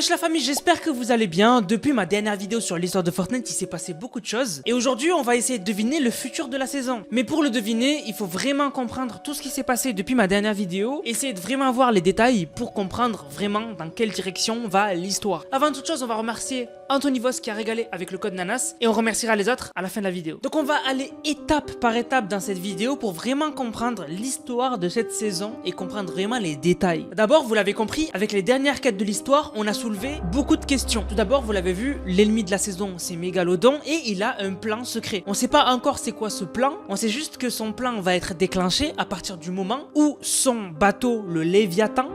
Wesh la famille, j'espère que vous allez bien. Depuis ma dernière vidéo sur l'histoire de Fortnite, il s'est passé beaucoup de choses. Et aujourd'hui, on va essayer de deviner le futur de la saison. Mais pour le deviner, il faut vraiment comprendre tout ce qui s'est passé depuis ma dernière vidéo. Essayer de vraiment voir les détails pour comprendre vraiment dans quelle direction va l'histoire. Avant toute chose, on va remercier Anthony Voss qui a régalé avec le code Nanas. Et on remerciera les autres à la fin de la vidéo. Donc on va aller étape par étape dans cette vidéo pour vraiment comprendre l'histoire de cette saison et comprendre vraiment les détails. D'abord, vous l'avez compris, avec les dernières quêtes de l'histoire, on a soulevé beaucoup de questions. Tout d'abord, vous l'avez vu, l'ennemi de la saison c'est Mégalodon et il a un plan secret. On sait pas encore c'est quoi ce plan, on sait juste que son plan va être déclenché à partir du moment où son bateau, le Léviathan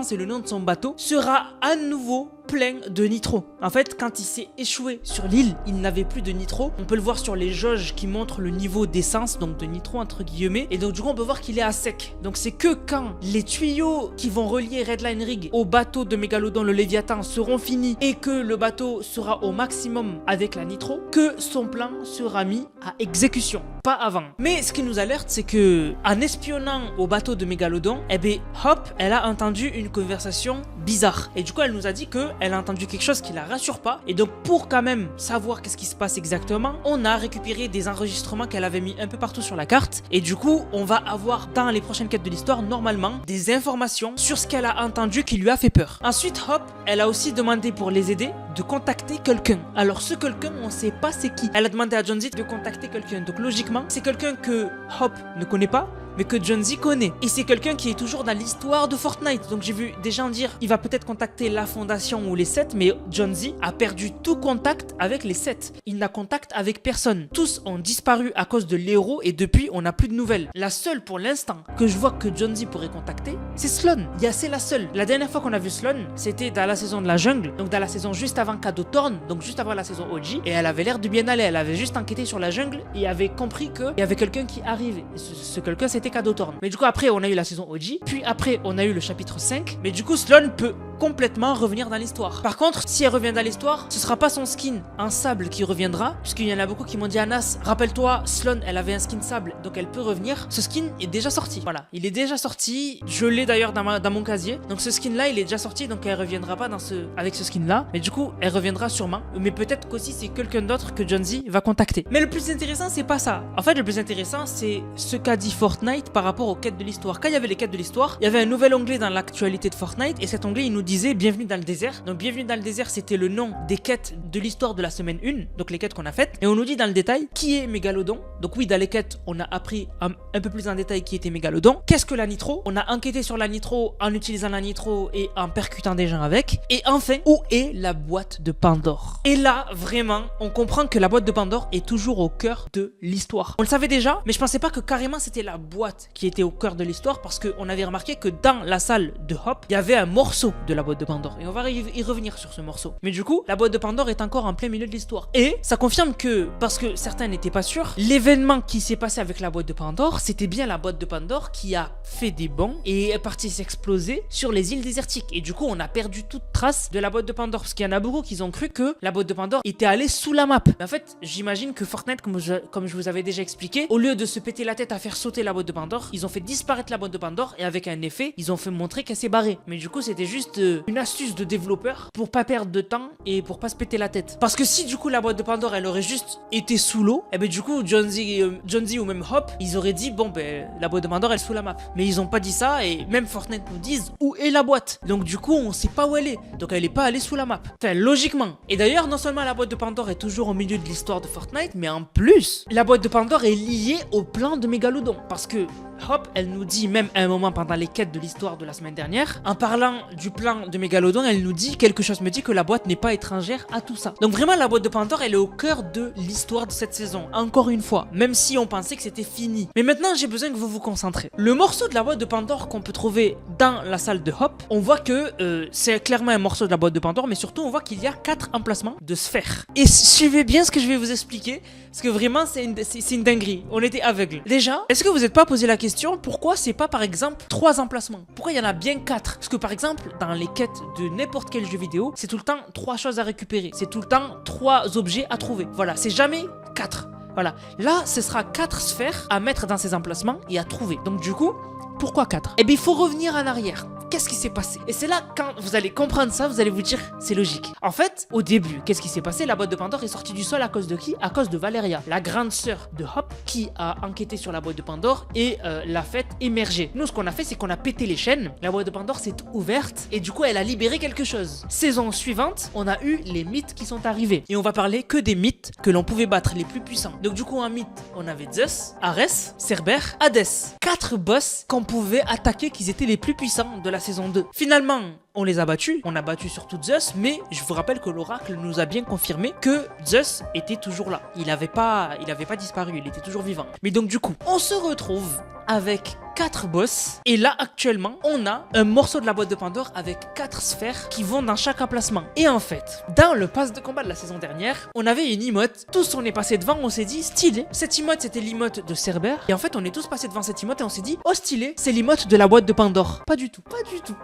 c'est le nom de son bateau, sera à nouveau plein de nitro. En fait, quand il s'est échoué sur l'île, il n'avait plus de nitro. On peut le voir sur les jauges qui montrent le niveau d'essence, donc de nitro entre guillemets. Et donc du coup, on peut voir qu'il est à sec. Donc c'est que quand les tuyaux qui vont relier Redline Rig au bateau de Mégalodon, le Léviathan, seront finis et que le bateau sera au maximum avec la nitro, que son plan sera mis à exécution. Pas avant. Mais ce qui nous alerte, c'est que en espionnant au bateau de Mégalodon, eh bien, Hop, elle a entendu une conversation bizarre. Et du coup, elle nous a dit que elle a entendu quelque chose qui la rassure pas. Et donc, pour quand même savoir qu'est-ce qui se passe exactement, on a récupéré des enregistrements qu'elle avait mis un peu partout sur la carte. Et du coup, on va avoir dans les prochaines quêtes de l'histoire, normalement, des informations sur ce qu'elle a entendu qui lui a fait peur. Ensuite, Hop, elle a aussi demandé pour les aider de contacter quelqu'un. Alors, ce quelqu'un, on sait pas c'est qui. Elle a demandé à Jonesy de contacter quelqu'un. Donc, logiquement, c'est quelqu'un que Hop ne connaît pas, mais que Jonesy connaît. Et c'est quelqu'un qui est toujours dans l'histoire de Fortnite. Donc j'ai vu des gens dire, il va peut-être contacter la fondation ou les 7, mais Jonesy a perdu tout contact avec les 7. Il n'a contact avec personne. Tous ont disparu à cause de l'héros et depuis, on n'a plus de nouvelles. La seule pour l'instant que je vois que Jonesy pourrait contacter, c'est Sloan. C'est la seule. La dernière fois qu'on a vu Sloan, c'était dans la saison de la jungle, donc dans la saison juste avant Cadeau Thorn, donc juste avant la saison OG, et elle avait l'air de bien aller. Elle avait juste enquêté sur la jungle et avait compris qu'il y avait quelqu'un qui arrivait. Et ce quelqu'un, c'était Cadeau Thorn. Mais du coup après on a eu la saison OG, puis après on a eu le chapitre 5, mais du coup Sloan peut complètement revenir dans l'histoire. Par contre, si elle revient dans l'histoire, ce sera pas son skin en sable qui reviendra, puisqu'il y en a beaucoup qui m'ont dit Anas, rappelle-toi, Sloan elle avait un skin sable, donc elle peut revenir. Ce skin est déjà sorti. Voilà, il est déjà sorti. Je l'ai d'ailleurs dans mon casier. Donc ce skin là, il est déjà sorti, donc elle reviendra pas avec ce skin là. Mais du coup, elle reviendra sûrement. Mais peut-être qu'aussi c'est quelqu'un d'autre que Jonesy va contacter. Mais le plus intéressant, c'est pas ça. En fait, le plus intéressant, c'est ce qu'a dit Fortnite par rapport aux quêtes de l'histoire. Quand il y avait les quêtes de l'histoire, il y avait un nouvel onglet dans l'actualité de Fortnite et cet onglet il nous disait bienvenue dans le désert. Donc bienvenue dans le désert, c'était le nom des quêtes de l'histoire de la semaine 1, donc les quêtes qu'on a faites, et on nous dit dans le détail qui est Mégalodon. Donc oui, dans les quêtes on a appris un peu plus en détail qui était Mégalodon. Qu'est-ce que la nitro? On a enquêté sur la nitro en utilisant la nitro et en percutant des gens avec. Et enfin, où est la boîte de Pandore? Et là vraiment on comprend que la boîte de Pandore est toujours au cœur de l'histoire. On le savait déjà, mais je pensais pas que carrément c'était la boîte qui était au cœur de l'histoire, parce qu'on avait remarqué que dans la salle de Hop, il y avait un morceau de la boîte de Pandore et on va y revenir sur ce morceau. Mais du coup, la boîte de Pandore est encore en plein milieu de l'histoire et ça confirme que, parce que certains n'étaient pas sûrs, l'événement qui s'est passé avec la boîte de Pandore, c'était bien la boîte de Pandore qui a fait des bonds et est partie s'exploser sur les îles désertiques. Et du coup, on a perdu toute trace de la boîte de Pandore, parce qu'il y en a beaucoup qui ont cru que la boîte de Pandore était allée sous la map. Mais en fait, j'imagine que Fortnite, comme je vous avais déjà expliqué, au lieu de se péter la tête à faire sauter la boîte de Pandore, ils ont fait disparaître la boîte de Pandore et avec un effet, ils ont fait montrer qu'elle s'est barrée. Mais du coup, c'était juste une astuce de développeur pour pas perdre de temps et pour pas se péter la tête. Parce que si du coup la boîte de Pandore elle aurait juste été sous l'eau, et ben du coup Jonesy ou même Hop, ils auraient dit bon ben la boîte de Pandore elle est sous la map. Mais ils ont pas dit ça et même Fortnite nous disent où est la boîte. Donc du coup on sait pas où elle est. Donc elle est pas allée sous la map. Enfin logiquement. Et d'ailleurs non seulement la boîte de Pandore est toujours au milieu de l'histoire de Fortnite, mais en plus la boîte de Pandore est liée au plan de Mégalodon. Parce que Hop, elle nous dit même à un moment pendant les quêtes de l'histoire de la semaine dernière, en parlant du plan de Mégalodon, elle nous dit quelque chose me dit que la boîte n'est pas étrangère à tout ça. Donc vraiment la boîte de Pandore elle est au cœur de l'histoire de cette saison. Encore une fois, même si on pensait que c'était fini. Mais maintenant j'ai besoin que vous vous concentrez. Le morceau de la boîte de Pandore qu'on peut trouver dans la salle de Hop, on voit que c'est clairement un morceau de la boîte de Pandore, mais surtout on voit qu'il y a 4 emplacements de sphères. Et suivez bien ce que je vais vous expliquer, parce que vraiment c'est une dinguerie. On était aveugles. Déjà, est-ce que vous n'êtes pas posé la question pourquoi c'est pas par exemple 3 emplacements? Pourquoi il y en a bien 4? Parce que par exemple dans les quêtes de n'importe quel jeu vidéo, c'est tout le temps 3 choses à récupérer, c'est tout le temps 3 objets à trouver. Voilà, c'est jamais 4. Voilà, là ce sera 4 sphères à mettre dans ces emplacements et à trouver. Donc du coup, Pourquoi 4? Eh bien, il faut revenir en arrière. Qu'est-ce qui s'est passé? Et c'est là, quand vous allez comprendre ça, vous allez vous dire, c'est logique. En fait, au début, qu'est-ce qui s'est passé? La boîte de Pandore est sortie du sol à cause de qui? À cause de Valeria, la grande sœur de Hop, qui a enquêté sur la boîte de Pandore et l'a fait émerger. Nous, ce qu'on a fait, c'est qu'on a pété les chaînes. La boîte de Pandore s'est ouverte et du coup, elle a libéré quelque chose. Saison suivante, on a eu les mythes qui sont arrivés. Et on va parler que des mythes que l'on pouvait battre, les plus puissants. Donc du coup, en mythe, on avait Zeus, Arès, Cerbère, Hadès. 4 boss qu'on pouvait attaquer, qui étaient les plus puissants de la saison 2. Finalement, on les a battus, on a battu surtout Zeus, mais je vous rappelle que l'oracle nous a bien confirmé que Zeus était toujours là. Il avait pas disparu, il était toujours vivant. Mais donc du coup, on se retrouve avec 4 boss, et là actuellement on a un morceau de la boîte de Pandore avec 4 sphères qui vont dans chaque emplacement. Et en fait, dans le pass de combat de la saison dernière, on avait une emote, tous on est passé devant, on s'est dit stylé. Cette emote c'était l'emote de Cerbère, et en fait on est tous passés devant cette emote et on s'est dit oh stylé, c'est l'emote de la boîte de Pandore. Pas du tout, pas du tout.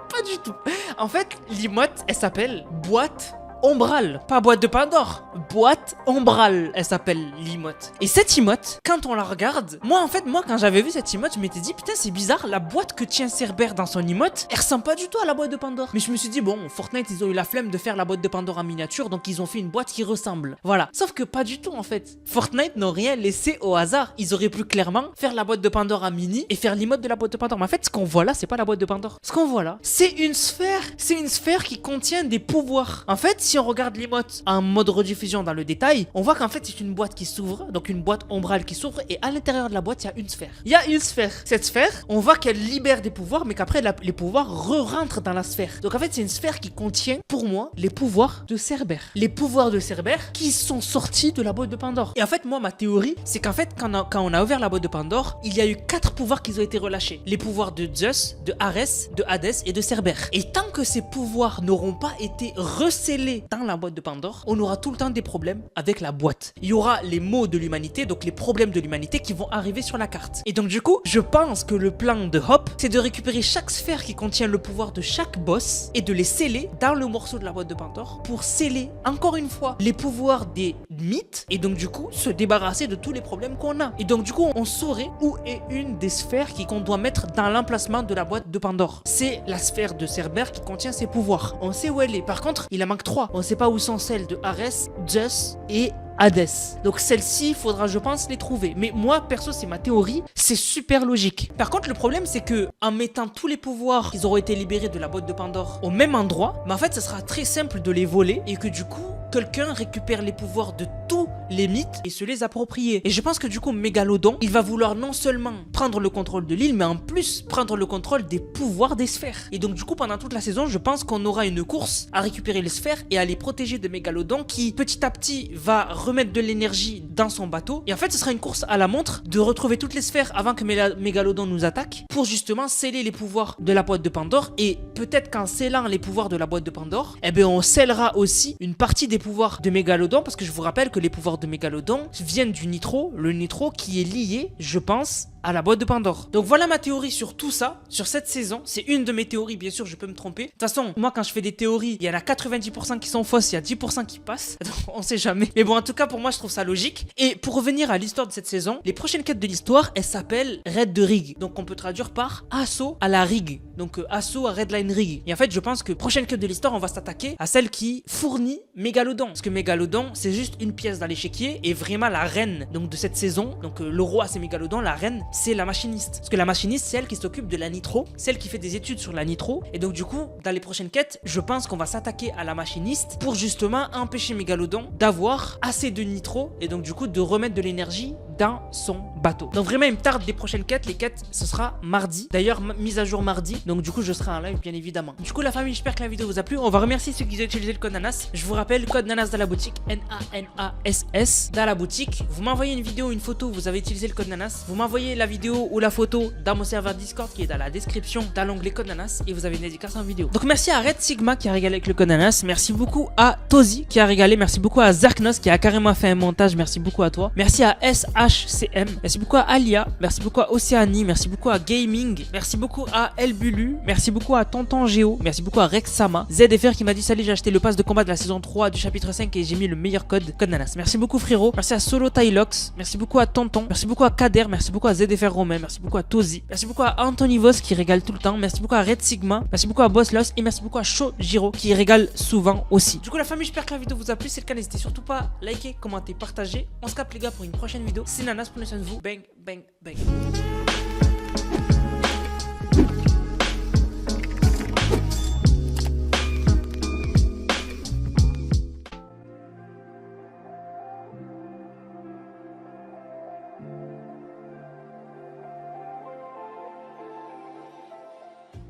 Pas du tout. En fait, l'emote, elle s'appelle boîte ombrale. Pas boîte de Pandore. Boîte ombrale, elle s'appelle l'emote. Et cette emote, quand on la regarde, moi quand j'avais vu cette emote, je m'étais dit putain c'est bizarre, la boîte que tient Cerbère dans son emote, elle ressemble pas du tout à la boîte de Pandore. Mais je me suis dit bon, Fortnite ils ont eu la flemme de faire la boîte de Pandore en miniature, donc ils ont fait une boîte qui ressemble. Voilà. Sauf que pas du tout en fait. Fortnite n'ont rien laissé au hasard. Ils auraient pu clairement faire la boîte de Pandore en mini et faire l'emote de la boîte de Pandore. Mais en fait, ce qu'on voit là, c'est pas la boîte de Pandore. Ce qu'on voit là, c'est une sphère. C'est une sphère qui contient des pouvoirs. En fait, si on regarde l'emote en mode rediffusion dans le détail, on voit qu'en fait c'est une boîte qui s'ouvre, donc une boîte ombrale qui s'ouvre, et à l'intérieur de la boîte il y a une sphère. Il y a une sphère. Cette sphère, on voit qu'elle libère des pouvoirs, mais qu'après les pouvoirs re-rentrent dans la sphère. Donc en fait c'est une sphère qui contient, pour moi, les pouvoirs de Cerbère. Les pouvoirs de Cerbère qui sont sortis de la boîte de Pandore. Et en fait moi ma théorie, c'est qu'en fait quand on a ouvert la boîte de Pandore, il y a eu 4 pouvoirs qui ont été relâchés. Les pouvoirs de Zeus, de Arès, de Hadès et de Cerbère. Et tant que ces pouvoirs n'auront pas été recellés dans la boîte de Pandore, on aura tout le temps des problèmes avec la boîte. Il y aura les maux de l'humanité, donc les problèmes de l'humanité qui vont arriver sur la carte. Et donc du coup, je pense que le plan de Hop, c'est de récupérer chaque sphère qui contient le pouvoir de chaque boss et de les sceller dans le morceau de la boîte de Pandore pour sceller, encore une fois, les pouvoirs des mythes et donc du coup, se débarrasser de tous les problèmes qu'on a. Et donc du coup, on saurait où est une des sphères qu'on doit mettre dans l'emplacement de la boîte de Pandore. C'est la sphère de Cerbère qui contient ses pouvoirs. On sait où elle est. Par contre, il en manque 3. On sait pas où sont celles de Arès, Zeus et Hadès. Donc celle-ci, il faudra je pense les trouver. Mais moi perso c'est ma théorie, c'est super logique. Par contre le problème c'est que en mettant tous les pouvoirs qui auront été libérés de la boîte de Pandore au même endroit, en fait ça sera très simple de les voler et que du coup quelqu'un récupère les pouvoirs de tous les mythes et se les approprier. Et je pense que du coup Mégalodon, il va vouloir non seulement prendre le contrôle de l'île, mais en plus prendre le contrôle des pouvoirs des sphères. Et donc du coup pendant toute la saison, je pense qu'on aura une course à récupérer les sphères et à les protéger de Mégalodon qui petit à petit va remettre de l'énergie dans son bateau. Et en fait ce sera une course à la montre de retrouver toutes les sphères avant que Mégalodon nous attaque pour justement sceller les pouvoirs de la boîte de Pandore. Et peut-être qu'en scellant les pouvoirs de la boîte de Pandore, eh bien on scellera aussi une partie des pouvoirs de Mégalodon, parce que je vous rappelle que les pouvoirs de Mégalodon viennent du nitro, le nitro qui est lié, je pense, à la boîte de Pandore. Donc voilà ma théorie sur tout ça, sur cette saison. C'est une de mes théories, bien sûr je peux me tromper. De toute façon, moi quand je fais des théories, il y en a 90% qui sont fausses, il y a 10% qui passent. Donc, on sait jamais. Mais bon, en tout cas pour moi je trouve ça logique. Et pour revenir à l'histoire de cette saison, les prochaines quêtes de l'histoire, elles s'appellent Raid de Rig. Donc on peut traduire par assaut à la Rig. Donc assaut à Redline Rig. Et en fait je pense que prochaine quête de l'histoire, on va s'attaquer à celle qui fournit Mégalodon. Parce que Mégalodon c'est juste une pièce dans l'échiquier et vraiment la reine donc de cette saison. Donc le roi c'est Mégalodon, la reine c'est la machiniste. Parce que la machiniste c'est elle qui s'occupe de la nitro, celle qui fait des études sur la nitro. Et donc du coup dans les prochaines quêtes, je pense qu'on va s'attaquer à la machiniste pour justement empêcher Mégalodon d'avoir assez de nitro et donc du coup de remettre de l'énergie dans son bateau. Donc vraiment il me tarde les prochaines quêtes. Les quêtes ce sera mardi. D'ailleurs mise à jour mardi. Donc du coup je serai en live bien évidemment. Du coup la famille, j'espère que la vidéo vous a plu. On va remercier ceux qui ont utilisé le code Nanas. Je vous rappelle, code Nanas dans la boutique, N-A-N-A-S-S dans la boutique. Vous m'envoyez une vidéo, une photo, vous avez utilisé le code Nanas. Vous m'envoyez la vidéo ou la photo dans mon serveur Discord qui est dans la description, dans l'onglet code Nanas, et vous avez une dédicace en vidéo. Donc merci à Red Sigma qui a régalé avec le code Nanas. Merci beaucoup à Tozi qui a régalé. Merci beaucoup à Zarknos qui a carrément fait un montage. Merci beaucoup à toi. Merci à SH HCM, merci beaucoup à Alia, merci beaucoup à Océanie, merci beaucoup à Gaming, merci beaucoup à Elbulu, merci beaucoup à Tonton Géo, merci beaucoup à Rexama, ZFR qui m'a dit salut, j'ai acheté le pass de combat de la saison 3 du chapitre 5 et j'ai mis le meilleur code Nanas. Merci beaucoup frérot, merci à Solo Tylox, merci beaucoup à Tonton, merci beaucoup à Kader, merci beaucoup à ZFR Romain, merci beaucoup à Tozi, merci beaucoup à Anthony Vos qui régale tout le temps, merci beaucoup à Red Sigma, merci beaucoup à Boss Loss et merci beaucoup à Shojiro qui régale souvent aussi. Du coup la famille, j'espère que la vidéo vous a plu, c'est le cas, n'hésitez surtout pas à liker, commenter, partager. On se capte les gars pour une prochaine vidéo. C'est Nanas, prenez soin de vous. Bang, bang, bang.